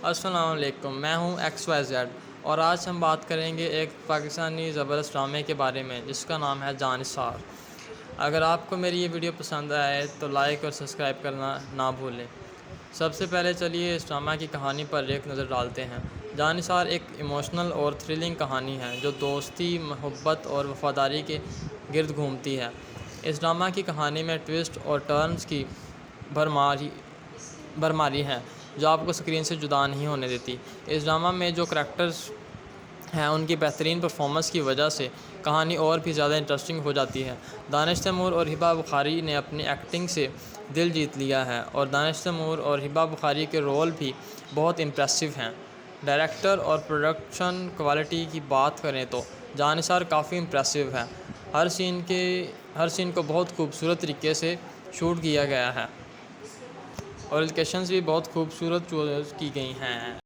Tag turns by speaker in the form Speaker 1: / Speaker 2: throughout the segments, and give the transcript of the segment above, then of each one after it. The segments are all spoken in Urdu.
Speaker 1: السلام علیکم، میں ہوں XYZ اور آج ہم بات کریں گے ایک پاکستانی زبردست ڈرامے کے بارے میں جس کا نام ہے جانثار۔ اگر آپ کو میری یہ ویڈیو پسند آئے تو لائک اور سبسکرائب کرنا نہ بھولیں۔ سب سے پہلے چلیے اس ڈرامہ کی کہانی پر ایک نظر ڈالتے ہیں۔ جانثار ایک ایموشنل اور تھرلنگ کہانی ہے جو دوستی، محبت اور وفاداری کے گرد گھومتی ہے۔ اس ڈرامہ کی کہانی میں ٹویسٹ اور ٹرنز کی بھرماری ہے جو آپ کو اسکرین سے جدا نہیں ہونے دیتی۔ اس ڈرامہ میں جو کریکٹرز ہیں ان کی بہترین پرفارمنس کی وجہ سے کہانی اور بھی زیادہ انٹرسٹنگ ہو جاتی ہے۔ دانش تیمور اور ہبہ بخاری نے اپنی ایکٹنگ سے دل جیت لیا ہے اور دانش تیمور اور ہبہ بخاری کے رول بھی بہت امپریسو ہیں۔ ڈائریکٹر اور پروڈکشن کوالٹی کی بات کریں تو جانثار کافی امپریسو ہے۔ ہر سین کو بہت خوبصورت طریقے سے شوٹ کیا گیا ہے اور لوکیشنز بھی بہت خوبصورت چوز کی گئی ہیں۔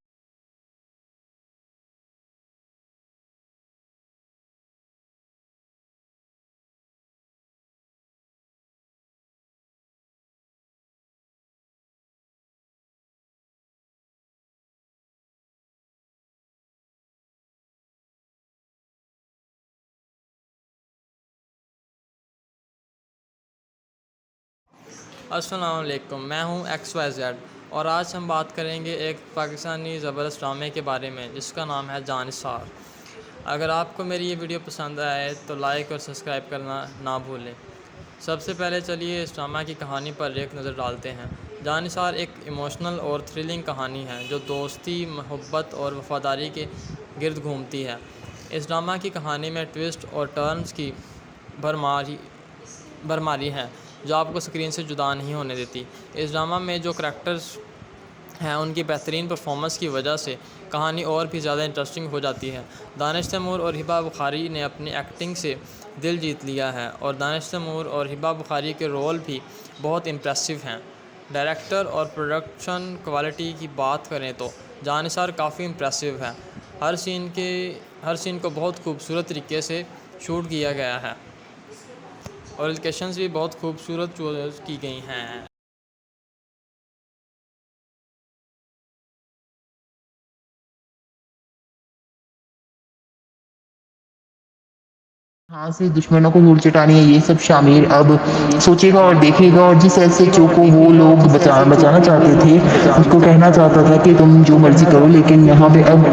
Speaker 1: السلام علیکم، میں ہوں XYZ اور آج ہم بات کریں گے ایک پاکستانی زبردست ڈرامے کے بارے میں جس کا نام ہے جانثار۔ اگر آپ کو میری یہ ویڈیو پسند آئے تو لائک اور سبسکرائب کرنا نہ بھولیں۔ سب سے پہلے چلیے اس ڈرامہ کی کہانی پر ایک نظر ڈالتے ہیں۔ جانثار ایک ایموشنل اور تھرلنگ کہانی ہے جو دوستی، محبت اور وفاداری کے گرد گھومتی ہے۔ اس ڈرامہ کی کہانی میں ٹویسٹ اور ٹرنز کی بھرماری ہے جو آپ کو اسکرین سے جدا نہیں ہونے دیتی۔ اس ڈرامہ میں جو کریکٹرز ہیں ان کی بہترین پرفارمنس کی وجہ سے کہانی اور بھی زیادہ انٹرسٹنگ ہو جاتی ہے۔ دانش تیمور اور ہبہ بخاری نے اپنی ایکٹنگ سے دل جیت لیا ہے اور دانش تیمور اور ہبہ بخاری کے رول بھی بہت امپریسو ہیں۔ ڈائریکٹر اور پروڈکشن کوالٹی کی بات کریں تو جانثار کافی امپریسو ہے۔ ہر سین کو بہت خوبصورت طریقے سے شوٹ کیا گیا ہے اور لوکیشنز بھی بہت خوبصورت چوز کی گئی ہیں۔
Speaker 2: ہاں سے دشمنوں کو دھول چٹانی ہے، یہ سب شامل اب سوچے گا اور دیکھے گا، اور جس ایس ایچ او کو وہ لوگ بچانا چاہتے تھے اس کو کہنا چاہتا تھا کہ تم جو مرضی کرو، لیکن یہاں پہ اب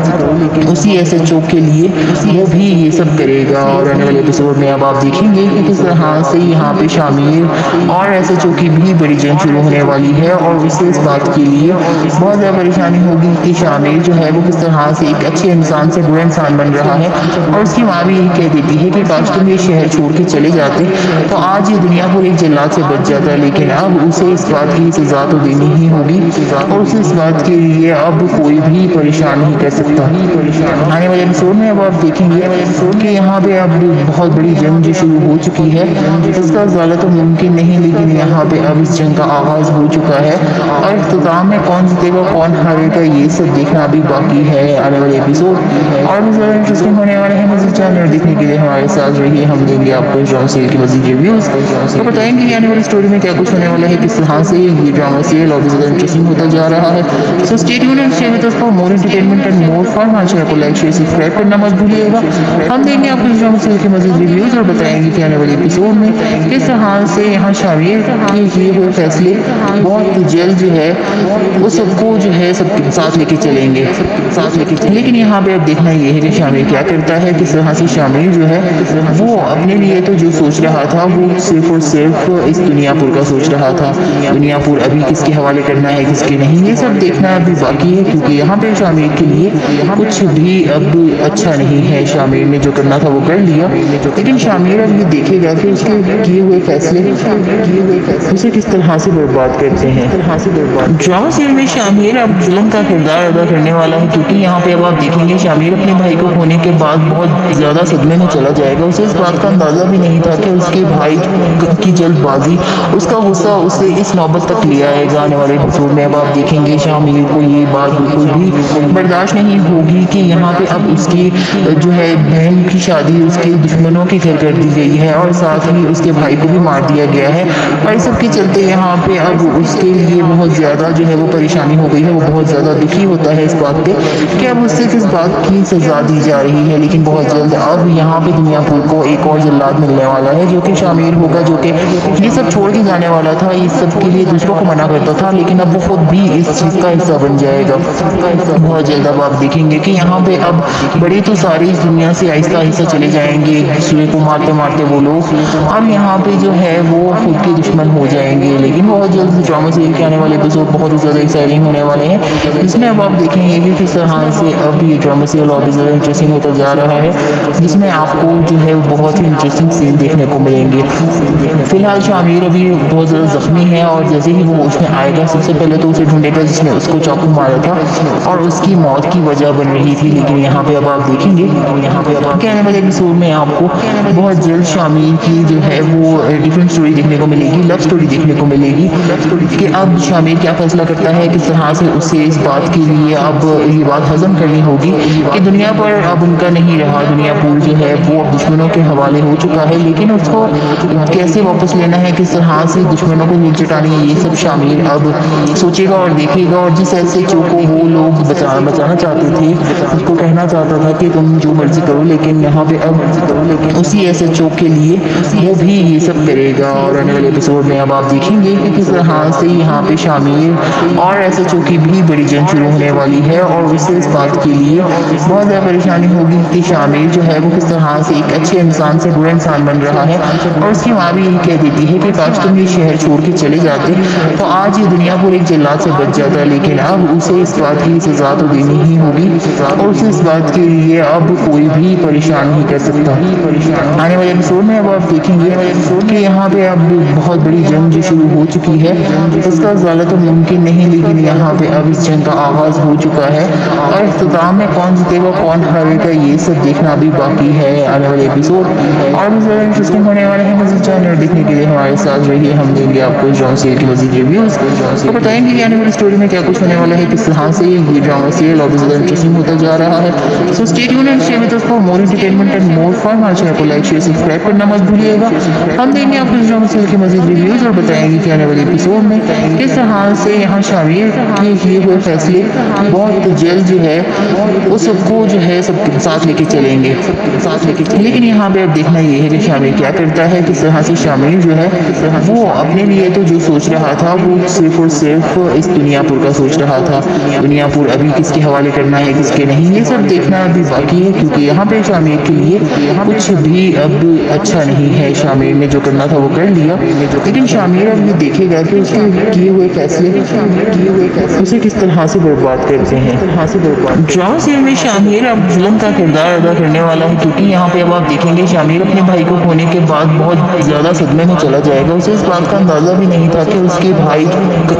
Speaker 2: اسی ایس ایچ او کے لیے وہ بھی یہ سب کرے گا۔ اور آنے والے ایپیسوڈ میں اب آپ دیکھیں گے کہ کس طرح سے یہاں پہ شامل اور ایس ایچ او کی بھی بڑی جنگ شروع ہونے والی ہے، اور اسے اس بات کے لیے بہت زیادہ پریشانی ہوگی کہ شامل جو ہے وہ کس طرح سے ایک اچھے انسان سے برا انسان بن رہا ہے، اور اس کی ماں بھی یہی کہہ دیتی ہے کہ تم یہ شہر چھوڑ کے چلے جاتے تو آج یہ دنیا پور ایک جلاد سے بچ جاتا ہے، لیکن اب اسے اس بات کی سزا تو دینی ہی ہوگی، اور اسے اس بات کے لیے اب کوئی بھی پریشان نہیں کر سکتا۔ آنے والے ایپیسوڈ میں اب آپ دیکھیں گے کہ یہاں پہ اب بہت بڑی جنگ جو شروع ہو چکی ہے، اس کا ازالہ تو ممکن نہیں، لیکن یہاں پہ اب اس جنگ کا آغاز ہو چکا ہے، اور اختتام میں کون جیتے گا کون ہارے گا یہ سب دیکھنا ابھی باقی ہے آنے والے ایپیسوڈ، اور بھی زیادہ انٹرسٹنگ ہونے والے ہیں۔ مزید چینل دیکھنے کے لیے ہمارے ساتھ رہیے، ہم دیں گے آپ کو ڈرامہ سیریل کی مزید ریویوز، تو بتائیں گے آنے والی اسٹوری میں کیا کچھ ہونے والا ہے، کس طرح سے یہ ڈرامہ سیریل اور بھی زیادہ انٹرسٹنگ ہوتا جا رہا ہے۔ So stay tuned and stay with us for more entertainment and more fun. ہمارے چینل کو لائک، شیئر، سبسکرائب کرنا مت بھولیے گا۔ ہم دیں گے آپ کو ڈرامہ سیریل کی مزید ریویوز اور بتائیں گے کہ آنے والے ایپیسوڈ میں کس طرح سے یہاں شامل کے کیے ہوئے فیصلے بہت جلد جو ہے وہ سب کو جو ہے سب کے ساتھ لے کے چلیں گے، لیکن یہاں پہ اب دیکھنا یہ ہے کہ شامل کیا کرتا ہے، کس طرح سے شامل جو ہے وہ اپنے لیے تو جو سوچ رہا تھا وہ صرف اور صرف اس دنیا پور کا سوچ رہا تھا، دنیا پور ابھی کس کے حوالے کرنا ہے کس کے نہیں، یہ سب دیکھنا ابھی باقی ہے، کیونکہ یہاں پہ شامل کے لیے کچھ بھی اب اچھا نہیں ہے۔ شامل نے جو کرنا تھا وہ کر لیا، لیکن شامل اب یہ دیکھے گا کہ اس کے کیے ہوئے فیصلے اسے کس طرح سے برباد کرتے ہیں۔ ڈرامہ سیریل میں شامل اب ظلم کا کردار ادا کرنے والا ہے، کیونکہ یہاں پہ اب آپ دیکھیں گے شامل اپنے بھائی کو کھونے کے بعد بہت زیادہ صدمے میں چلا جائے گا، اسے اس بات کا اندازہ بھی نہیں تھا کہ اس کے بھائی کی جلد بازی اس کا غصہ اسے اس نوبت تک لے آئے گا۔ آنے والے ایپیسوڈ میں اب آپ دیکھیں گے شامیر کو یہ بات بالکل بھی برداشت نہیں ہوگی کہ یہاں پہ اب اس کی جو ہے بہن کی شادی اس کے دشمنوں کے گھر کر دی گئی ہے اور ساتھ ہی اس کے بھائی کو بھی مار دیا گیا ہے، اور اس سب کے چلتے یہاں پہ اب اس کے لیے بہت زیادہ جو ہے وہ پریشانی ہو گئی ہے۔ وہ بہت زیادہ دکھی ہوتا ہے اس بات پہ کہ اب اس سے کس بات کی سزا دی جا رہی ہے، لیکن بہت جلد اب یہاں پہ دنیا پور کو ایک اور جلاد ملنے والا ہے جو کہ شامیر ہوگا، جو کہ یہ سب چھوڑ کے جانے والا تھا، اس سب کے لیے دوسروں کو منع کرتا تھا، لیکن اب وہ خود بھی اس چیز کا حصہ بن جائے گا۔ بہت جلد اب آپ دیکھیں گے کہ یہاں پہ اب بڑے تو ساری اس دنیا سے آہستہ آہستہ چلے جائیں گے، ایک دوسرے کو مارتے مارتے وہ لوگ اب یہاں پہ جو ہے وہ خود کے دشمن ہو جائیں گے۔ لیکن بہت جلد ڈرامہ سیریل کے آنے والے ایپیسوڈ بہت ہی زیادہ ایکسائٹنگ ہونے والے ہیں، جس میں اب آپ دیکھیں گے کہ کس طرح سے اب یہ ڈرامہ سیریل اور بھی زیادہ انٹرسٹنگ ہوتا جا رہا ہے، جس میں آپ کو جو ہے بہت ہی انٹرسٹنگ سین دیکھنے کو ملیں گے۔ فی الحال شامیر ابھی بہت زیادہ زخمی ہے، اور جیسے ہی وہ ہوش میں آئے گا سب سے پہلے تو اسے ڈھونڈے گا جس نے اس کو چاقو مارا تھا اور اس کی موت کی وجہ بن رہی تھی۔ لیکن یہاں پہ اب آپ دیکھیں گے کہ آنے والے ایپیسوڈ میں آپ کو بہت جلد شامیر کی جو ہے وہ ڈفرینٹ سٹوری دیکھنے کو ملے گی، لو سٹوری دیکھنے کو ملے گی کہ اب شامیر کیا فیصلہ کرتا ہے، کس طرح سے اسے اس بات کے لیے اب یہ بات ہضم کرنی ہوگی کہ دنیا پر اب ان کا نہیں رہا، دنیا پور جو ہے وہ اب دشمنوں کے حوالے ہو چکا ہے، لیکن اس کو کیسے واپس لینا ہے، کس طرح سے دشمنوں کو دور چٹانی ہے، یہ سب شامیر اب سوچے گا اور دیکھے گا۔ اور جس ایسے چو کو وہ لوگ بچانا چاہتے تھے، اس کو کہنا چاہتا تھا کہ تم جو مرضی کرو، لیکن یہاں پہ اب اسی ایسے چو کے لیے وہ بھی یہ سب کرے گا۔ اور آنے والے ایپیسوڈ میں اب آپ دیکھیں گے کہ کس طرح سے یہاں پہ شامیر اور ایسے چو کی بھی بڑی جنگ شروع ہونے والی ہے، اور اسے اس بات کے لیے بہت زیادہ پریشانی ہوگی کہ شامیر جو ہے وہ کس طرح سے ایک اچھے انسان سے برا انسان بن رہا ہے، اور اس کی ماں بھی یہی کہہ دیتی ہے کہ کاش تم یہ شہر چھوڑ کے چلے جاتے تو آج یہ دنیا پور ایک جلاد سے بچ جاتا ہے، لیکن اب اسے اس بات کی سزا تو دینی ہی ہوگی، اور اسے اس بات کے لیے اب کوئی بھی پریشان نہیں کر سکتا۔ آنے والے ایپیسوڈ میں اب آپ دیکھیں گے کہ یہاں پہ اب بہت بڑی جنگ جو شروع ہو چکی ہے، اس کا ازالہ تو ممکن نہیں، لیکن یہاں پہ اب اس جنگ کا آغاز ہو چکا ہے، اور اختتام میں کون جیتے گا کون ہارے گا یہ سب دیکھنا بھی باقی ہے۔ آنے والے ایپیسوڈ اور بھی زیادہ انٹرسٹنگ ہونے والے ہیں، مزید چینل دیکھنے کے لیے ہمارے ساتھ رہیے، ہم دیں گے آپ کو اس ڈرامہ سیریل کی مزید ریویوز اور بتائیں گے کہ آنے والی اسٹوری میں کیا کچھ ہونے والا ہے، کس طرح سے یہ ڈرامہ سیریل اور بھی زیادہ انٹرسٹنگ ہوتا جا رہا ہے۔ So stay tuned and stay with us for more entertainment and more fun. ہمارے چینل کو لائک شیئر سبسکرائب کرنا مت بھولیے گا۔ ہم دیں گے آپ کو اس ڈرامہ سیریل کی مزید ریویوز اور بتائیں گے کہ آنے والے ایپیسوڈ میں کس طرح سے یہاں شامیر کے کیے ہوئے فیصلے بہت جلد جو ہے وہ سب کو جو ہے سب کے ساتھ لے کے چلیں گے۔ لیکن یہاں پہ اب دیکھنا یہ ہے کہ شامیر کیا کرتا ہے، کس طرح سے شامیر جو ہے وہ اپنے لیے تو جو سوچ رہا تھا وہ صرف اور صرف اس دنیا پور کا سوچ رہا تھا، دنیا پور ابھی کس کے حوالے کرنا ہے کس کے نہیں، یہ سب دیکھنا ابھی باقی ہے، کیونکہ یہاں پہ شامیر کے لیے کچھ بھی اب اچھا نہیں ہے۔ شامیر نے جو کرنا تھا وہ کر لیا، لیکن شامیر اب یہ دیکھے گا کہ اس کے کیے ہوئے فیصلے اسے کس طرح سے برباد کرتے ہیں۔ ڈرامہ سیریل میں شامیر اب ظلم کا کردار ادا کرنے والا ہے، کیونکہ یہاں پہ اب آپ دیکھیں گے شامیر اپنے بھائی کو کھونے کے بعد بہت زیادہ صدمے میں چلا جائے گا۔ اسے اس بات کا اندازہ بھی نہیں تھا کہ اس کے بھائی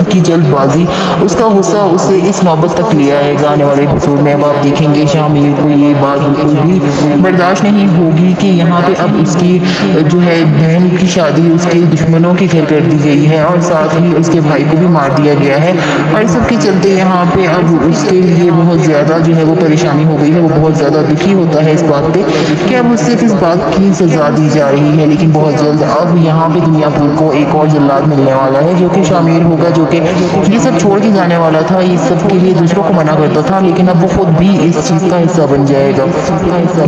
Speaker 2: کی جلد بازی اس کا غصہ اسے اس نوبت تک لے آئے گا۔ آنے والے ایپیسوڈ میں اب آپ دیکھیں گے شامیر کو یہ بات بالکل بھی برداشت نہیں ہوگی کہ یہاں پہ اب اس کی جو ہے بہن کی شادی اس کے دشمنوں کے گھر کر دی گئی ہے، اور ساتھ ہی اس کے بھائی کو بھی مار دیا گیا ہے، اور اس سب کے چلتے یہاں پہ اب اس کے لیے بہت زیادہ جو ہے وہ پریشانی ہو گئی ہے۔ وہ بہت زیادہ دکھی ہوتا ہے اس بات پہ کہ اب اس سے کس بات کی سزا دی جا رہی ہے، لیکن بہت جلد اب یہاں پہ دنیا پور کو ایک اور جلاد ملنے والا ہے جو کہ شامیر ہوگا، جو کہ یہ سب چھوڑ کے جانے والا تھا، اس سب کے لیے دوسروں کو منع کرتا تھا، لیکن اب وہ خود بھی اس چیز کا حصہ بن جائے گا۔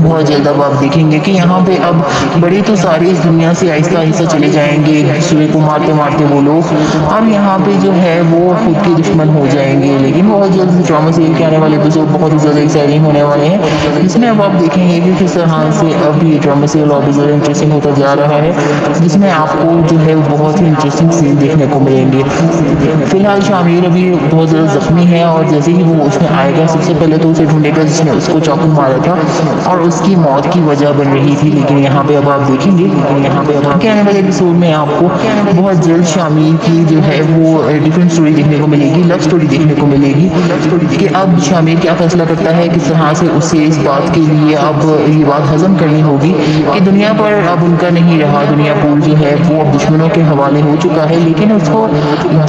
Speaker 2: بہت جلد اب آپ دیکھیں گے کہ یہاں پہ اب بڑے تو سارے اس دنیا سے آہستہ آہستہ چلے جائیں گے، ایک دوسرے کو مارتے مارتے وہ لوگ اب یہاں پہ جو ہے وہ خود کے دشمن ہو جائیں گے۔ لیکن بہت جلد ڈرامہ سیریل کے آنے والے ایپیسوڈ بہت ہی زیادہ ایکسائٹنگ ہونے والے ہیں، جس میں اب آپ دیکھیں گے کہ کس طرح سے اب یہ ڈرامہ سیریل اور بھی زیادہ انٹرسٹنگ ہوتا جا رہا ہے، جس میں آپ کو جو ہے بہت ہی انٹرسٹنگ سین دیکھنے کو ملیں گے۔ فی الحال شامیر ابھی بہت زیادہ زخمی ہے، اور جیسے ہی وہ ہوش میں آئے گا سب سے پہلے تو اسے ڈھونڈے گا جس نے اس کو چاقو مارا تھا اور اس کی موت کی وجہ بن رہی تھی۔ لیکن یہاں پہ اب آپ دیکھیں گے کہ آنے والے ایپیسوڈ میں آپ کو بہت جلد شامیر کی جو ہے وہ ڈفرینٹ سٹوری دیکھنے کو ملے گی، لو سٹوری دیکھنے کو ملے گی کہ اب شامیر کیا فیصلہ کرتا ہے، کس طرح سے اسے اس بات کے لیے اب یہ بات ہضم کرنی ہوگی ہوگی کہ دنیا پر اب ان کا نہیں رہا، دنیا پور جو ہے وہ اب دشمنوں کے حوالے ہو چکا ہے، لیکن اس کو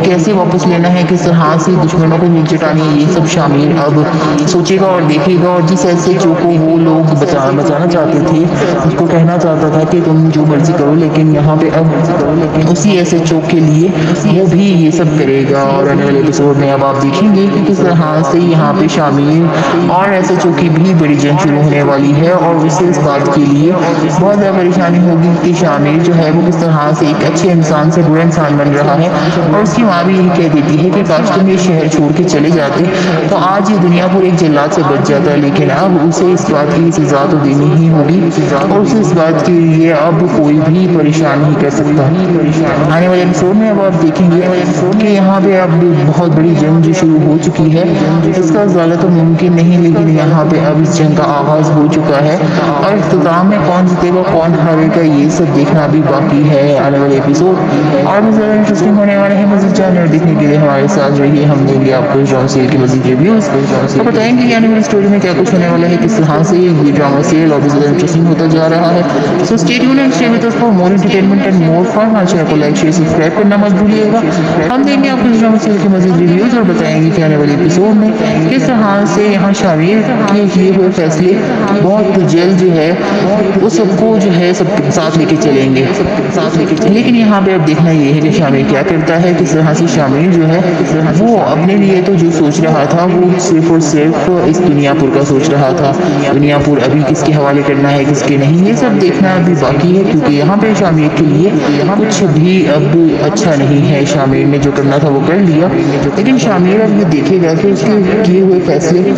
Speaker 2: کیسے واپس لینا ہے، کس طرح سے دشمنوں کو نیچے ٹانی ہے، یہ سب شامل اب سوچے گا اور دیکھے گا، اور جس ایس ایچ او کو وہ لوگ بچانا چاہتے تھے، اس کو کہنا چاہتا تھا کہ تم جو مرضی کرو، لیکن یہاں پہ اب اسی ایس ایچ او کے لیے وہ بھی یہ سب کرے گا۔ اور آنے والے ایپیسوڈ میں اب آپ دیکھیں گے کہ کس طرح سے یہاں پہ شامل اور ایس ایچ او کی بھی بڑی جنگ شروع ہونے والی ہے، اور اسے اس بات کے لیے بہت زیادہ پریشانی ہوگی کہ شامل جو ہے وہ کس طرح سے ایک اچھے انسان سے برا انسان بن رہا ہے، اور اس کی ماں بھی یہی کہہ دیتی ہے کہ کاش تم یہ شہر چھوڑ کے چلے جاتے تو آج یہ دنیا پر ایک جلاد سے بچ جاتا ہے، لیکن اب اسے اس بات کی سزا تو دینی ہی ہوگی، اور اسے اس بات کے لیے اب کوئی بھی پریشان نہیں کر سکتا۔ آنے والے ایپیسوڈ میں اب آپ دیکھیں گے کہ یہاں پہ اب بہت بڑی جنگ جو شروع ہو چکی ہے، جس کا ازالہ تو ممکن نہیں، لیکن یہاں پہ اب اس جنگ کا آغاز ہو چکا ہے، اور اختتام میں کون جیتے گا کون ہارے گا یہ سب دیکھنا بھی باقی ہے آنے والے ایپیسوڈ، اور بھی زیادہ انٹرسٹنگ ہونے والے ہیں۔ مزید جاننے اور دیکھنے کے لیے ہمارے ساتھ رہیے، ہم دیں گے آپ کو ڈرامہ سیریل کی مزید ریویوز، تو بتائیں گے کہ آنے والی اسٹوری میں کیا کچھ ہونے والا ہے، کس طرح سے یہ ڈرامہ سیریل اور بھی زیادہ انٹرسٹنگ ہوتا جا رہا ہے۔ So stay tuned and stay with us for more entertainment and more fun. ہمارے چینل کو لائک شیئر سبسکرائب کرنا مت بھولیے گا۔ ہم دیں گے آپ کو اس ڈرامہ سیریل کی مزید ریویوز، اور بتائیں گے کہ آنے والے ایپیسوڈ میں کس طرح سے یہاں شامل کے کیے ہوئے فیصلے بہت جلد جو ہے وہ سب کو جو ہے سب ساتھ لے کے چلیں گے، لیکن یہاں پہ اب دیکھنا یہ ہے کہ شامل کیا کرتا ہے، کس طرح سے شامل جو ہے وہ اپنے لیے تو جو سوچ رہا تھا وہ صرف اور صرف اس دنیا پور کا سوچ رہا تھا، دنیا پور ابھی کس کے حوالے کرنا ہے کس کے نہیں، یہ سب دیکھنا ابھی باقی ہے، کیونکہ یہاں پہ شامل کے لیے کچھ بھی اب اچھا نہیں ہے۔ شامل نے جو کرنا تھا وہ کر لیا، لیکن شامل اب یہ دیکھے گا کہ اس کے کیے ہوئے فیصلے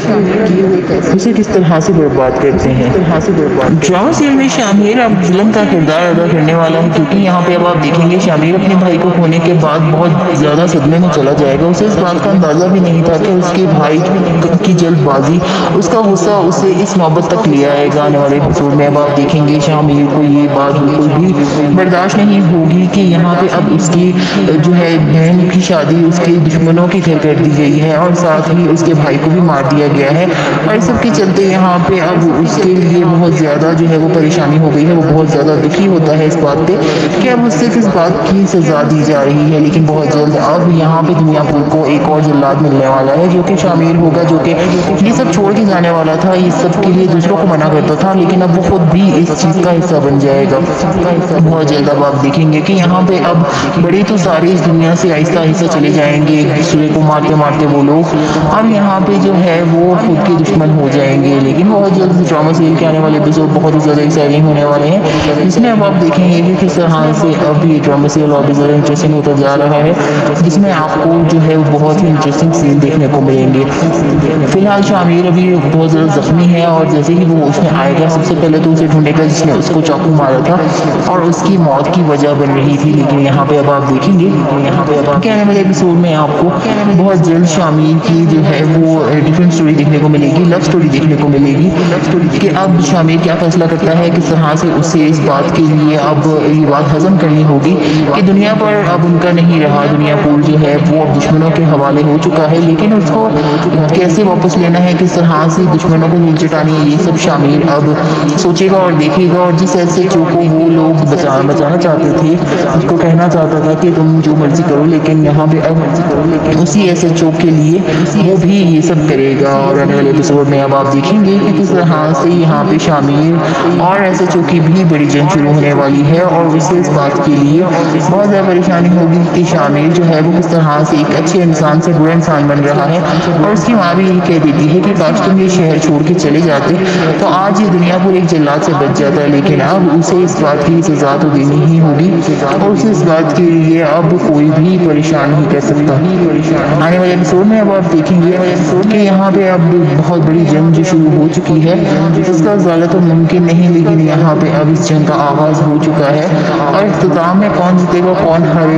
Speaker 2: اسے کس طرح سے برباد کرتے ہیں۔ ڈرامہ سیریل میں شامل اب ظلم کا کردار ادا کرنے والا ہے، کیونکہ یہاں پہ اب آپ دیکھیں گے شامل اپنے بھائی کو کھونے کے بعد بہت زیادہ صدمے میں چلا جائے گا۔ اسے اس بات کا اندازہ بھی نہیں تھا کہ اس کے بھائی کی جلد بازی، اس کا غصہ اسے اس محبت تک لے آئے گا۔ آنے والے ایپیسوڈ میں اب آپ دیکھیں گے شامل کو یہ بات بالکل بھی برداشت نہیں ہوگی کہ یہاں پہ اب اس کی جو ہے بہن کی شادی اس کے دشمنوں کے گھر کر دی گئی ہے، اور ساتھ ہی اس کے بھائی کو بھی مار دیا گیا ہے، اور اس سب کے چلتے یہاں پہ اب اس کے لیے بہت زیادہ جو ہے وہ پریشانی ہو گئی ہے، وہ بہت زیادہ دکھی ہوتا ہے اس بات پہ کہ اب اس سے کس بات کی سزا دی جا رہی ہے، لیکن بہت جلد اب یہاں پہ دنیا پور کو ایک اور جلاد ملنے والا ہے جو کہ شامل ہوگا، جو کہ یہ سب چھوڑ کے جانے والا تھا، یہ سب کے لیے دوسروں کو منع کرتا تھا، لیکن اب وہ خود بھی اس چیز کا حصہ بن جائے گا۔ بہت جلد اب آپ دیکھیں گے کہ یہاں پہ اب بڑے تو سارے اس دنیا سے آہستہ آہستہ چلے جائیں گے، ایک دوسرے کو مارتے مارتے وہ لوگ اب یہاں پہ جو ہے وہ خود کے دشمن ہو جائیں گے، لیکن بہت جلد ڈرامہ سیریل کے آنے والے ایپیسوڈ بہت ہی زیادہ ایکسائٹنگ ہونے والے ہیں، جس میں اب آپ دیکھیں گے کہ کس طرح سے اب یہ ڈرامہ سیریل اور بھی زیادہ انٹرسٹنگ ہوتا جا رہا ہے، جس میں آپ کو جو ہے بہت ہی انٹرسٹنگ سین دیکھنے کو ملیں گے۔ فی الحال شامل ابھی بہت زیادہ زخمی ہے، اور جیسے ہی وہ اس میں آئے گا سب سے پہلے تو اسے ڈھونڈے گا جس نے اس کو چاقو مارا تھا اور اس کی موت کی وجہ بن رہی تھی، لیکن یہاں پہ اب آپ دیکھیں گے کہ آنے والے ایپیسوڈ میں آپ کو بہت جلد شامل کی جو ہے وہ ڈفرینٹ اسٹوری دیکھنے کو ملے گی، لو اسٹوری دیکھنے کو ملے گی کہ اب شامل کیا فیصلہ کرتا ہے، کس طرح سے اسے اس بات کے لیے اب یہ بات ہضم کرنی ہوگی کہ دنیا پر اب ان کا نہیں رہا، دنیا پور جو ہے وہ اب دشمنوں کے حوالے ہو چکا ہے، لیکن اس کو کیسے واپس لینا ہے، کس طرح سے دشمنوں کو نیچے ٹانی ہے، یہ سب شامل اب سوچے گا اور دیکھے گا، اور جس ایس ایچ او کو وہ لوگ بچانا چاہتے تھے، اس کو کہنا چاہتا تھا کہ تم جو مرضی کرو، لیکن یہاں پہ اب اسی ایس ایچ او کے لیے وہ بھی یہ سب کرے گا۔ اور آنے والے ایپیسوڈ میں اب آپ دیکھیں گے کہ کس طرح سے یہاں پہ شامل اور ایس ایچ او کی بھی بڑی جنگ شروع ہونے والی ہے، اور اسے اس بات کے لیے بہت زیادہ پریشانی ہوگی کہ شامل جو ہے وہ کس طرح سے ایک اچھے انسان سے برا انسان بن رہا ہے، اور اس کی ماں بھی یہی کہہ دیتی ہے کہ کاش تم یہ شہر چھوڑ کے چلے جاتے تو آج یہ دنیا پور ایک جلاد سے بچ جاتا ہے، لیکن اب اسے اس بات کی سزا تو دینی ہی ہوگی، اور اسے اس بات کے لیے اب کوئی بھی پریشان نہیں کر سکتا۔ آنے والے ایپیسوڈ میں اب آپ دیکھیں گے کہ یہاں پہ اب بہت بڑی جنگ جو شروع ہو چکی ہے، جس کا ازالہ تو ممکن نہیں، لیکن یہاں پہ اب اس جنگ کا آغاز ہو چکا ہے، اور اختتام میں کون جیتے گا کون ہارے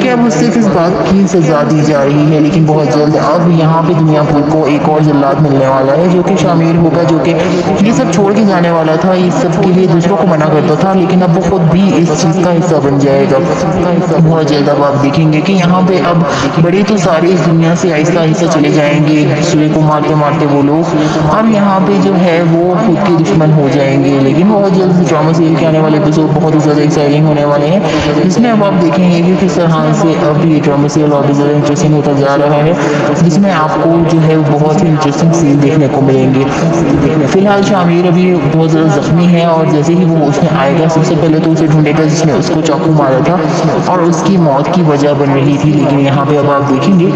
Speaker 2: کہ اب اسے کس بات کی سزا دی جا رہی ہے، لیکن بہت جلد اب یہاں پہ دنیا پور کو ایک اور جلاد ملنے والا ہے جو کہ شامیر ہوگا، جو کہ یہ سب چھوڑ کے جانے والا تھا، اس سب کے لیے دوسروں کو منع کرتا تھا، لیکن اب وہ خود بھی اس چیز کا حصہ بن جائے گا۔ بہت جلد اب آپ دیکھیں گے کہ یہاں پہ اب بڑے تو سارے اس دنیا سے آہستہ آہستہ چلے جائیں گے، ایک دوسرے کو مارتے مارتے وہ لوگ اب یہاں پہ جو ہے وہ خود کے دشمن ہو جائیں گے۔ لیکن بہت جلد ڈرامہ سیریل کے آنے والے ایپیسوڈ بہت ہی زیادہ ایکسائٹنگ ہونے والے ہیں، جس میں اب آپ دیکھیں گے کہ کس طرح سے اب یہ ڈرامہ سیریل اور بھی زیادہ انٹرسٹنگ ہوتا جا رہا ہے، جس میں آپ کو جو ہے بہت ہی انٹرسٹنگ سین دیکھنے کو ملیں گے۔ فی الحال شامیر ابھی بہت زیادہ زخمی ہے، اور جیسے ہی وہ ہوش میں آئے گا سب سے پہلے تو اسے ڈھونڈے گا جس نے اس کو چاقو مارا تھا اور اس کی موت کی وجہ بن رہی تھی۔ لیکن یہاں پہ اب آپ دیکھیں گے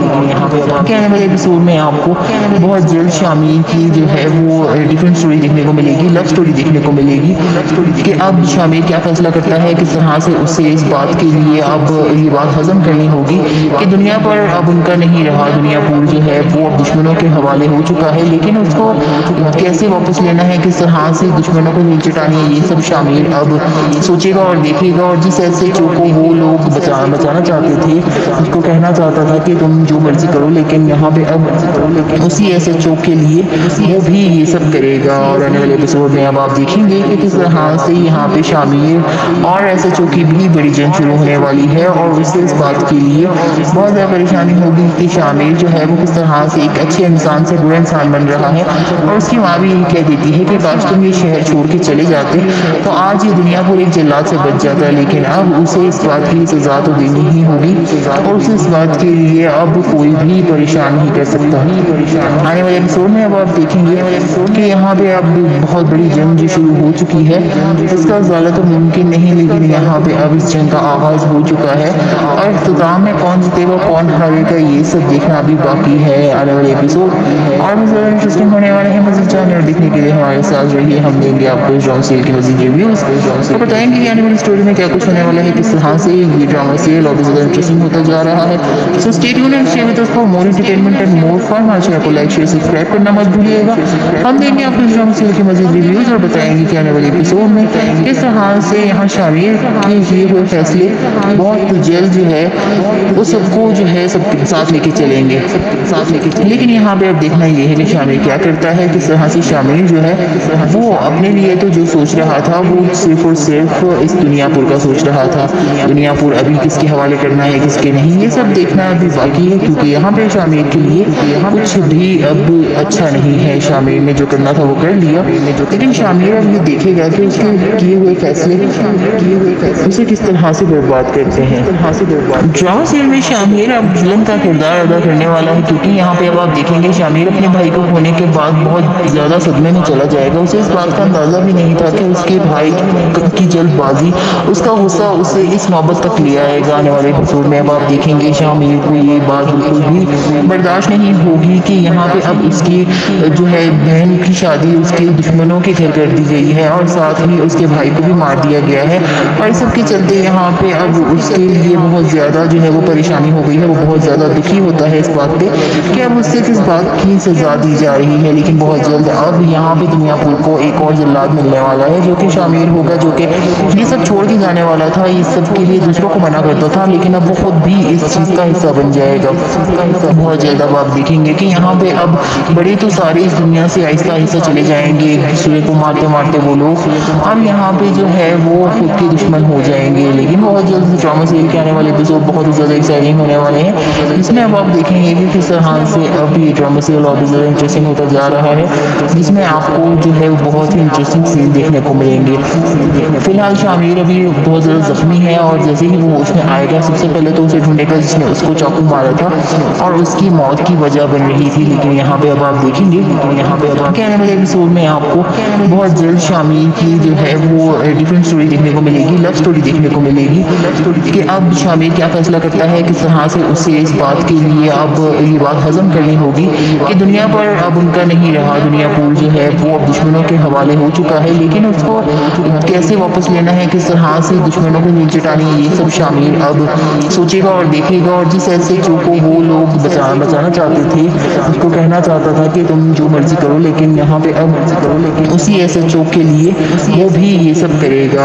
Speaker 2: کہ آنے والے ایپیسوڈ میں آپ کو بہت جلد شامیر کی جو ہے وہ ڈفرینٹ اسٹوری دیکھنے کو ملے گی، لو اسٹوری دیکھنے کو ملے گی کہ اب شامیر کیا فیصلہ کرتا ہے، کس طرح سے اسے اس بات کے لیے اب یہ بات ہضم کرنی ہوگی کہ دنیا پر اب ان کا نہیں رہا، دنیا پور جو ہے وہ اب دشمنوں کے حوالے ہو چکا ہے، لیکن اس کو کیسے واپس لینا ہے، کس طرح سے دشمنوں کو نیچے ٹانی ہے، یہ سب شامیر اب سوچے گا اور دیکھے گا۔ اور جس ایسے چو کو وہ لوگ بچانا چاہتے تھے، اس کو کہنا چاہتا تھا کہ تم جو مرضی کرو، لیکن یہاں پہ اب اسی ایسے چو کے لیے وہ بھی یہ سب کرے گا۔ اور آنے والے ایپیسوڈ میں اب آپ دیکھیں گے کہ کس طرح سے یہاں پہ شامیر اور ایسے چو کی بھی بڑی جنگ شروع ہونے والی ہے، اور اسے اس بات کے لیے بہت زیادہ پریشانی ہوگی کہ شامیر جو ہے وہ کس طرح سے ایک اچھے انسان سے برا انسان بن رہا ہے، اور اس کی ماں بھی یہی کہہ دیتی ہے کہ کاش تم یہ شہر چھوڑ کے چلے جاتے تو آج یہ دنیا پور ایک جلاد سے بچ جاتا، لیکن اب اسے اس بات کی سزا تو دینی ہی ہوگی، اور اسے اس بات کے لیے اب کوئی بھی پریشان نہیں کر سکتا۔ آنے والے ایپیسوڈ میں اب آپ دیکھیں گے کہ یہاں پہ اب بہت بڑی جنگ جو شروع ہو چکی ہے، اس کا ازالہ تو ممکن نہیں، لیکن یہاں پہ اب اس جنگ کا آغاز ہو چکا ہے، اور اختتام میں کون جیتے گا کون ہارے گا یہ سب دیکھنا بھی باقی ہے۔ آنے والے ایپیسوڈ اور بھی زیادہ انٹرسٹنگ ہونے والے ہیں، مزید جاننے اور دیکھنے کے لیے ہمارے ساتھ رہیے، ہم دیں گے آپ کو اس ڈرامہ سیریل کی مزید ریویوز اور بتائیں گے کہ آنے والی اسٹوری میں کیا کچھ ہونے والا ہے، کس طرح سے یہ ڈرامہ سیریل اور بھی زیادہ انٹرسٹنگ ہوتا جا رہا ہے۔ So stay tuned and stay with us for more entertainment and more fun. ہمارے چینل کو لائک شیئر سبسکرائب کرنا مت بھولیے گا، ہم دیں گے آپ کو اس ڈرامہ سیریل کی مزید ریویوز اور بتائیں گے کہ آنے والے ایپیسوڈ میں کس طرح سے یہاں شامیر کے کیے ہوئے فیصلے بہت جلد جو ہے اس سب کو جو ہے سب ساتھ لے کے چلیں گے۔ لیکن یہاں پہ اب دیکھنا یہ ہے کہ شامیر کیا کرتا ہے، کس طرح سے شامیر جو ہے وہ اپنے لیے تو جو سوچ رہا تھا وہ صرف اور صرف اس دنیا پور کا سوچ رہا تھا، دنیا پور ابھی کس کے حوالے کرنا ہے کس کے نہیں، یہ سب دیکھنا ابھی باقی ہے، کیونکہ یہاں پہ شامیر کے لیے کچھ بھی اب اچھا نہیں ہے۔ شامیر نے جو کرنا تھا وہ کر لیا، لیکن شامیر اب یہ دیکھے گا کہ اس کے کیے ہوئے فیصلے اسے کس طرح سے برباد کرتے ہیں۔ ڈرامہ سیریل میں شامیر اب ظلم کا کردار ادا کرنے والا ہے، کیونکہ یہاں پہ اب آپ دیکھیں گے شامیر اپنے بھائی کو کھونے کے بعد بہت زیادہ صدمے میں چلا جائے گا، اسے اس بات کا اندازہ بھی نہیں تھا کہ اس کے بھائی کی جلد بازی، اس کا غصہ اسے اس نوبت تک لے آئے گا۔ آنے والے ایپیسوڈ میں اب آپ دیکھیں گے شامیر کو یہ بات بالکل بھی برداشت نہیں ہوگی کہ یہاں پہ اب اس کی جو ہے بہن کی شادی اس کے دشمنوں کے گھر کر دی گئی ہے، اور ساتھ ہی اس کے بھائی کو بھی مار دیا گیا ہے، اور اس سب کے چلتے یہاں پہ اب اس کے لیے بہت زیادہ جو ہے وہ پریشانی ہو گئی ہے، وہ بہت زیادہ دکھی ہوتا ہے اس بات پہ کہ اب اس سے کس بات کی سزا دی جا رہی ہے، لیکن بہت جلد اب یہاں پہ دنیا پور کو ایک اور جلاد ملنے والا ہے جو کہ شامیر ہوگا، جو کہ یہ سب چھوڑ کے جانے والا تھا، اس سب کے لیے دوسروں کو منع کرتا تھا، لیکن اب وہ خود بھی اس چیز کا حصہ بن جائے گا۔ بہت جلد اب آپ دیکھیں گے کہ یہاں پہ اب بڑے تو سارے اس دنیا سے آہستہ آہستہ چلے جائیں گے، ایک دوسرے کو مارتے مارتے وہ لوگ اب یہاں پہ جو ہے وہ خود کے دشمن ہو جائیں گے۔ لیکن بہت جلد ڈرامہ سیریل کے آنے والے ایپیسوڈ بہت ہی زیادہ ایکسائٹنگ ہونے والے ہیں، جس میں اب آپ دیکھیں گے کہ کس طرح سے اب یہ ڈرامہ سیریل اور بھی زیادہ انٹرسٹنگ ہوتا جا رہا ہے، جس میں آپ کو جو ہے بہت ہی انٹرسٹنگ سین دیکھنے کو ملیں گے۔ فی الحال شامیر ابھی بہت زیادہ زخمی ہے، اور جیسے ہی وہ ہوش میں آئے گا سب سے پہلے تو اسے ڈھونڈے گا جس نے اس کو چاقو مارا تھا اور اس کی موت کی وجہ بن رہی تھی۔ لیکن یہاں پہ اب آپ دیکھیں گے کہ آنے والے ایپیسوڈ میں آپ کو بہت جلد شامیر کی جو ہے وہ ڈفرینٹ اسٹوری دیکھنے کو ملے گی، لو اسٹوری دیکھنے کو ملے گی کہ اب شامیر کیا فیصلہ کرتا ہے، کس طرح سے اسے اس بات کے لیے اب یہ بات ہضم کرنی ہوگی کہ دنیا پر اب ان کا نہیں رہا، دنیا پور جو ہے وہ اب دشمنوں کے حوالے ہو چکا ہے، لیکن اس کو کیسے واپس لینا ہے، کس طرح سے دشمنوں کو نیچے ٹانی ہے، یہ سب شامیر اب سوچے گا اور دیکھے گا۔ اور جس ایسے چو کو وہ لوگ بچانا چاہتے تھے، اس کو کہنا چاہتا تھا کہ تم جو مرضی کرو، لیکن یہاں پہ اب اسی ایسے چو کے لیے وہ بھی یہ سب کرے گا۔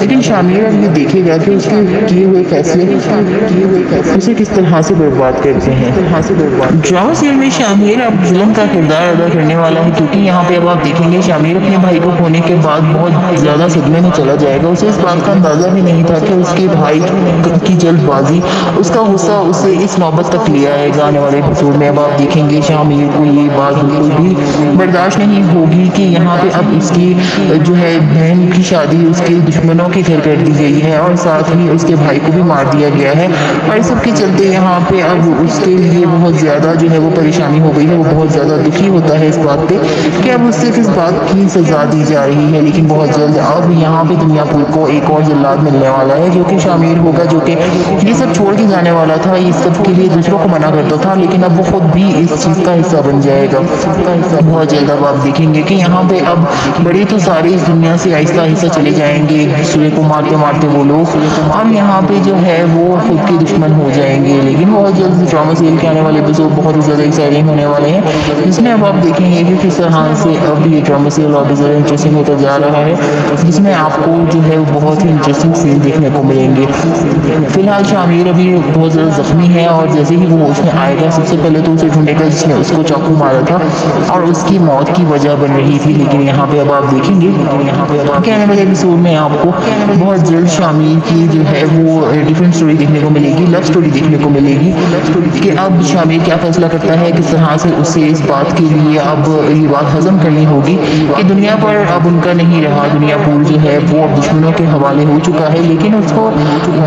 Speaker 2: لیکن شامیر اب یہ دیکھے گا کہ اس کے کیے ہوئے فیصلے اسے کس طرح سے برباد کرتے ہیں۔ ڈرامہ سیریل میں شامیر اب ظلم کا کردار ادا کرنے والا ہے، کیونکہ یہاں پہ اب آپ دیکھیں گے شامیر اپنے بھائی کو کھونے کے بعد بہت زیادہ صدمے میں چلا جائے گا۔ اسے اس بات کا اندازہ بھی نہیں تھا کہ اس کے بھائی کی جلد بازی، اس کا غصہ اسے اس نوبت تک لے آئے گا۔ آنے والے ایپیسوڈ میں اب آپ دیکھیں گے شامیر کو یہ بات بالکل بھی برداشت نہیں ہوگی کہ یہاں پہ اب اس کی جو ہے بہن کی شادی اس کے دشمنوں کے گھر کر دی گئی ہے، اور ساتھ ہی اس کے بھائی کو بھی مار دیا گیا ہے، اور اس سب کے چلتے یہاں پہ اب اس کے لیے بہت زیادہ جو ہے وہ پریشانی ہو گئی ہے۔ وہ بہت زیادہ دکھی ہوتا ہے اس بات پہ کہ اب اس سے کس بات کی سزا دی جا رہی ہے، لیکن بہت جلد اب یہاں پہ دنیا پور کو ایک اور جلاد ملنے والا ہے جو کہ شامیر ہوگا، جو کہ یہ سب چھوڑ کے جانے والا تھا، یہ سب کے لیے دوسروں کو منع کرتا تھا، لیکن اب وہ خود بھی اس چیز کا حصہ بن جائے گا۔ بہت جلد اب آپ دیکھیں گے کہ یہاں پہ اب بڑے تو سارے اس دنیا سے آہستہ آہستہ چلے جائیں گے، ایک دوسرے کو مارتے مارتے وہ لوگ اب یہاں پہ جو ہے وہ خود کے دشمن ہو جائیں گے۔ لیکن بہت جلد ڈرامہ سیریل کے آنے والے ایپیسوڈ بہت ہی زیادہ ایکسائٹنگ ہونے والے ہیں، جس میں اب آپ دیکھیں گے کہ کس طرح سے اب یہ ڈرامہ سیریل اور بھی زیادہ انٹرسٹنگ ہوتا جا رہا ہے، جس میں آپ کو جو ہے بہت ہی انٹرسٹنگ سین دیکھنے کو ملیں گے۔ فی الحال شامیر ابھی بہت زیادہ زخمی ہے، اور جیسے ہی وہ ہوش میں آئے گا سب سے پہلے تو اسے ڈھونڈے گا جس نے اس کو چاقو مارا تھا اور اس کی موت کی وجہ بن رہی تھی۔ لیکن یہاں پہ اب آپ دیکھیں گے کہ آنے والے ایپیسوڈ میں آپ کو بہت جلد شامیر کی جو ہے وہ ڈفرینٹ سٹوری دیکھنے کو ملے گی، لو سٹوری دیکھنے کو ملے گی کہ اب شامیر کیا فیصلہ کرتا ہے، کس طرح سے اسے اس بات کے لیے اب یہ بات ہضم کرنی ہوگی کہ دنیا پر اب ان کا نہیں رہا، دنیا پور جو ہے وہ اب دشمنوں کے حوالے ہو چکا ہے، لیکن اس کو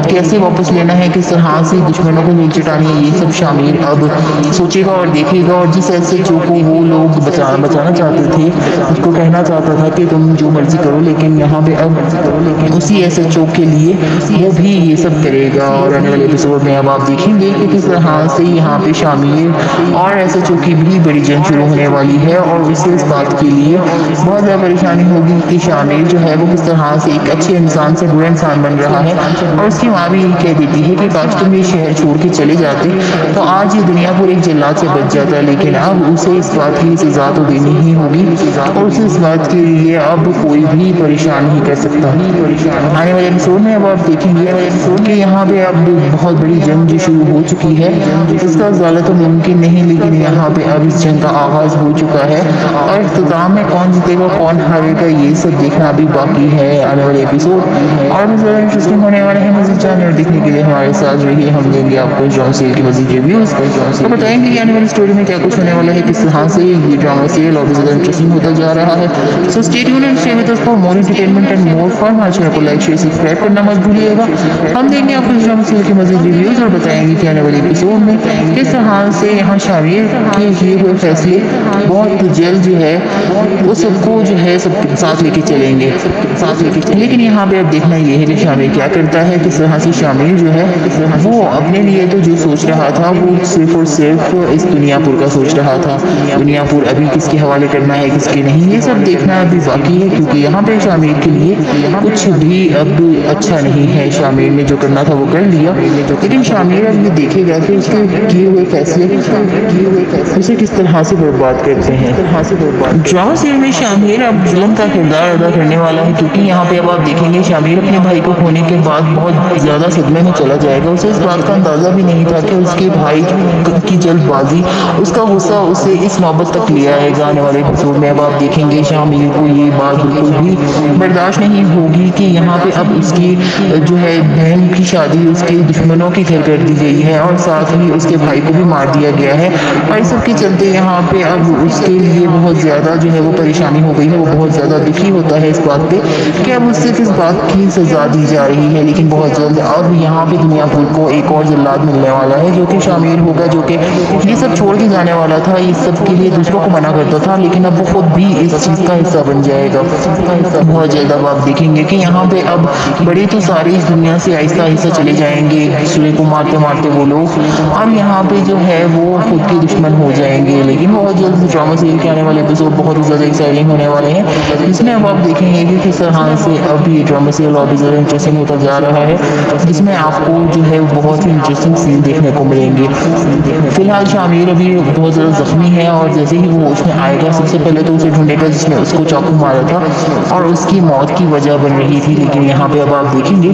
Speaker 2: کیسے واپس لینا ہے، کس طرح سے دشمنوں کو نیل چٹانی ہے، یہ سب شامیر اب سوچے گا اور دیکھے گا۔ اور جس ایسے جو کو وہ لوگ بچانا چاہتے تھے، اس کو کہنا چاہتا تھا کہ تم جو مرضی کرو، لیکن یہاں پہ اب اسی ایسے چوک کے لیے وہ بھی یہ سب کرے گا۔ اور آنے والے ایپیسوڈ میں اب آپ دیکھیں گے کہ کس طرح سے یہاں پہ شامیر اور ایسے چوک کی بھی بڑی جنگ شروع ہونے والی ہے، اور اسے اس بات کے لیے بہت زیادہ پریشانی ہوگی کہ شامیر جو ہے وہ کس طرح سے ایک اچھے انسان سے برا انسان بن رہا ہے، اور اس کی ماں بھی یہی کہہ دیتی ہے کہ کاش تم یہ شہر چھوڑ کے چلے جاتے تو آج یہ دنیا پور ایک جلاد سے بچ جاتا ہے، لیکن اب اسے اس بات کی سزا تو دینی ہی ہوگی، اور اسے اس بات کے لیے اب کوئی بھی پریشان نہیں کر سکتا۔ آنے والے ایپیسوڈ میں اب آپ دیکھیں گے کہ یہاں پہ اب بہت بڑی جنگ جو شروع ہو چکی ہے، اس کا ازالہ تو ممکن نہیں، لیکن یہاں پہ اب اس جنگ کا آغاز ہو چکا ہے، اور اختتام میں کون جیتے گا کون ہارے گا یہ سب دیکھنا ابھی باقی ہے۔ آنے والے ایپیسوڈ اور بھی زیادہ انٹرسٹنگ ہونے والے ہیں، مزید جاننے اور دیکھنے کے لیے ہمارے ساتھ رہیے، ہم دیں گے آپ کو ڈرامہ سیریل کی مزید ریویوز، تو بتائیں گے کہ آنے والی اسٹوری میں کیا کچھ ہونے والا ہے، کس طرح سے یہ ڈرامہ سیریل اور بھی زیادہ انٹرسٹنگ ہوتا جا رہا ہے۔ So stay tuned and stay with us for more entertainment and more fun. ہمارے چینل کو لائک شیئر سبسکرائب کرنا مت بھولیے گا۔ ہم دیں گے آپ کو ڈرامہ سیریل کی مزید ریویوز، اور بتائیں گے کہ آنے والے ایپیسوڈ میں کس طرح سے یہاں شامیر کے کیے ہوئے فیصلے بہت جلد جو ہے وہ سب کو جو ہے سب ساتھ لے کے چلیں گے۔ لیکن یہاں پہ اب دیکھنا یہ ہے کہ شامیر کیا کرتا ہے، کس طرح سے شامیر جو ہے وہ اپنے لیے تو جو سوچ رہا تھا وہ صرف اور صرف اس دنیا پور کا سوچ رہا تھا، دنیا پور ابھی کس کے حوالے کرنا ہے کس کے نہیں، یہ سب دیکھنا ابھی باقی ہے، کیونکہ یہاں پہ شامیر کے لیے کچھ بھی اب اچھا نہیں ہے۔ شامیر نے جو کرنا تھا وہ کر لیا، لیکن شامیر اب یہ دیکھے گا کہ اس کے کیے ہوئے فیصلے اسے کس طرح سے برباد کرتے ہیں۔ ڈرامہ سیریل میں شامیر اب ظلم کا کردار ادا کرنے والا ہے، کیونکہ یہاں پہ اب آپ دیکھیں گے شامیر اپنے بھائی کو کھونے کے بعد بہت زیادہ صدمے میں چلا جائے گا۔ اسے اس بات کا اندازہ بھی نہیں تھا کہ اس کے بھائی کی جلد بازی، اس کا غصہ اسے اس نوبت تک لے آئے گا۔ آنے والے ایپیسوڈ میں اب آپ دیکھیں گے شامیر کو یہ بات بالکل بھی برداشت نہیں ہوگی کہ یہاں پہ اب اس کی جو ہے بہن کی شادی اس کے دشمنوں کے گھر کر دی گئی ہے، اور ساتھ ہی اس کے بھائی کو بھی مار دیا گیا ہے، اور اس سب کے چلتے یہاں پہ اب اس کے لیے بہت زیادہ جو ہے وہ پریشانی ہو گئی ہے، وہ بہت زیادہ دکھی ہوتا ہے اس بات پہ کہ اب اس سے کس بات کی سزا دی جا رہی ہے، لیکن بہت جلد اب یہاں پہ دنیا پور کو ایک اور جلاد ملنے والا ہے جو کہ شامیر ہوگا، جو کہ یہ سب چھوڑ کے جانے والا تھا، یہ سب کے لیے دوسروں کو منع کرتا تھا، لیکن اب وہ خود بھی اس چیز کا حصہ بن جائے گا۔ بہت جلد اب آپ دیکھیں گے کہ یہاں پہ اب بڑے تو سارے اس دنیا سے آہستہ آہستہ چلے جائیں گے، ایک دوسرے کو مارتے مارتے وہ لوگ اب یہاں پہ جو ہے وہ خود کے دشمن ہو جائیں گے۔ لیکن بہت جلد ڈرامہ سیریل کے آنے والے ایپیسوڈ بہت ہی زیادہ ایکسائٹنگ ہونے والے ہیں، جس میں اب آپ دیکھیں گے کہ کس طرح سے اب یہ ڈرامہ سیریل اور بھی زیادہ انٹرسٹنگ ہوتا جا رہا ہے، جس میں آپ کو جو ہے بہت ہی انٹرسٹنگ سین دیکھنے کو ملیں گے۔ فی الحال شامیر ابھی بہت زیادہ زخمی ہے، اور جیسے ہی وہ ہوش میں آئے گا سب سے پہلے تو اسے ڈھونڈے گا جس نے اس کو چاقو مارا تھا اور اس کی موت کی وجہ بن رہی تھی. لیکن یہاں پہ اب آپ دیکھیں گے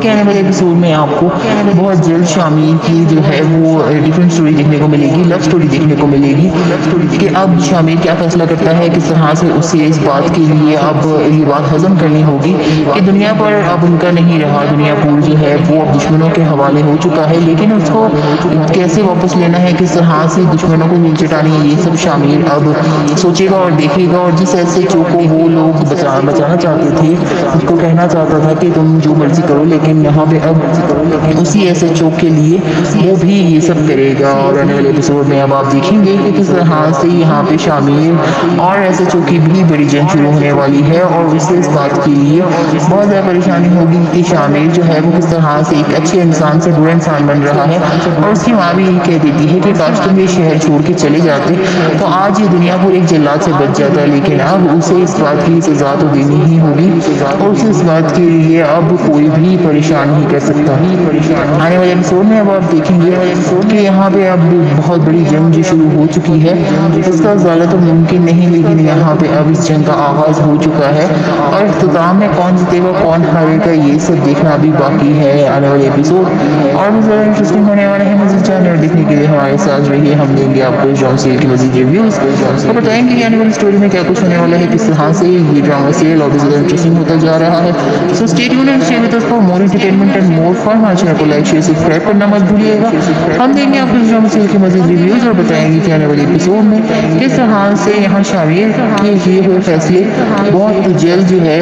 Speaker 2: کہ آنے والے ایپیسوڈ میں آپ کو بہت جلد شامل کی جو ہے وہ ڈفرینٹ اسٹوری دیکھنے کو ملے گی, لو اسٹوری دیکھنے کو ملے گی کہ اب شامل کیا فیصلہ کرتا ہے, کس طرح سے اسے اس بات کے لیے اب یہ بات ہضم کرنی ہوگی کہ دنیا پر اب ان کا نہیں رہا, دنیا پور جو ہے وہ اب دشمنوں کے حوالے ہو چکا ہے, لیکن اس کو کیسے واپس لینا ہے, کس طرح سے دشمنوں کو نیل چٹانی ہے, یہ سب شامل اب سوچے گا اور دیکھے گا. اور جس ایسے چو کو وہ لوگ بچانا چاہتے تھے, اس کو کہنا چاہتا تھا کہ تم جو مرضی کرو, لیکن یہاں پہ اب اسی ایسے چوک کے لیے وہ بھی یہ سب کرے گا. اور آنے والے ایپیسوڈ میں اب آپ دیکھیں گے کہ کس طرح سے یہاں پہ شامل اور ایسے چوک کی بھی بڑی جنگ شروع ہونے والی ہے, اور اس سے اس بات کے لیے بہت زیادہ پریشانی ہوگی کہ شامل جو ہے وہ کس طرح سے ایک اچھے انسان سے برا انسان بن رہا ہے. اور اس کی ماں بھی یہی کہہ دیتی ہے کہ کاش تم یہ شہر چھوڑ کے چلے جاتے تو آج یہ دنیا پور ایک جلاد سے بچ جاتا, لیکن اب اسے اس بات کی سزا تو دینی ہی ہوگی, اور اسے اس بات کے لیے اب کوئی بھی پریشان نہیں کر سکتا. آنے والے ایپیسوڈ میں اب آپ دیکھیں گے کہ یہاں پہ اب بہت بڑی جنگ جو شروع ہو چکی ہے, جس کا ازالہ تو ممکن نہیں, لیکن یہاں پہ اب اس جنگ کا آغاز ہو چکا ہے, اور اختتام میں کون جیتے گا کون ہارے گا یہ سب دیکھنا بھی باقی ہے آنے والے ایپیسوڈ. اور بھی زیادہ انٹرسٹنگ ہونے والے ہیں مزید چینل دیکھنے کے لیے ہمارے ساتھ رہیے. ہم دیں گے آپ کو ڈرامہ سیریل کی مزید ریویوز اور بتائیں گے کہ آنے والی اسٹوری میں کیا کچھ ہونے والا ہے, کس طرح سے یہ ڈرامہ سیریل اور بھی زیادہ انٹرسٹنگ ہوتا جا رہا ہے. So stay tuned and stay with us for more entertainment and more fun. ہمارے چینل کو لائک شیئر سبسکرائب کرنا مت بھولیے گا. ہم دیں گے آپ کو ڈرامہ سیریل کی مزید ریویوز اور بتائیں گے کہ آنے والی ایپیسوڈ میں کس طرح سے یہاں شامل کے کیے ہوئے فیصلے بہت جلد جو ہے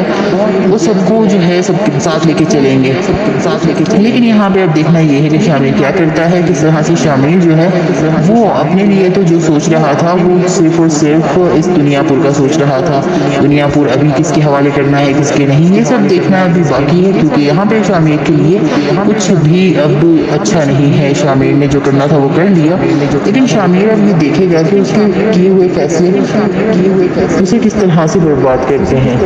Speaker 2: وہ سب کو جو ہے سب کے ساتھ لے کے چلیں گے. لیکن یہاں پہ اب دیکھنا یہ ہے کہ شامل کیا کرتا ہے, کس طرح سے شامل جو ہے وہ اپنے لیے تو جو سوچ رہا تھا وہ صرف اور صرف اس دنیا پور کا سوچ رہا تھا. دنیا پور ابھی کس کے حوالے کرنا ہے کس کے نہیں, یہ سب دیکھنا ابھی باقی ہے, کیونکہ یہاں پہ شامل کے لیے کچھ بھی اب اچھا نہیں ہے. شامل نے جو کرنا تھا وہ کر لیا, لیکن شامل اب یہ دیکھے گا کہ اس کے کیے ہوئے فیصلے اسے کس طرح سے برباد کرتے ہیں.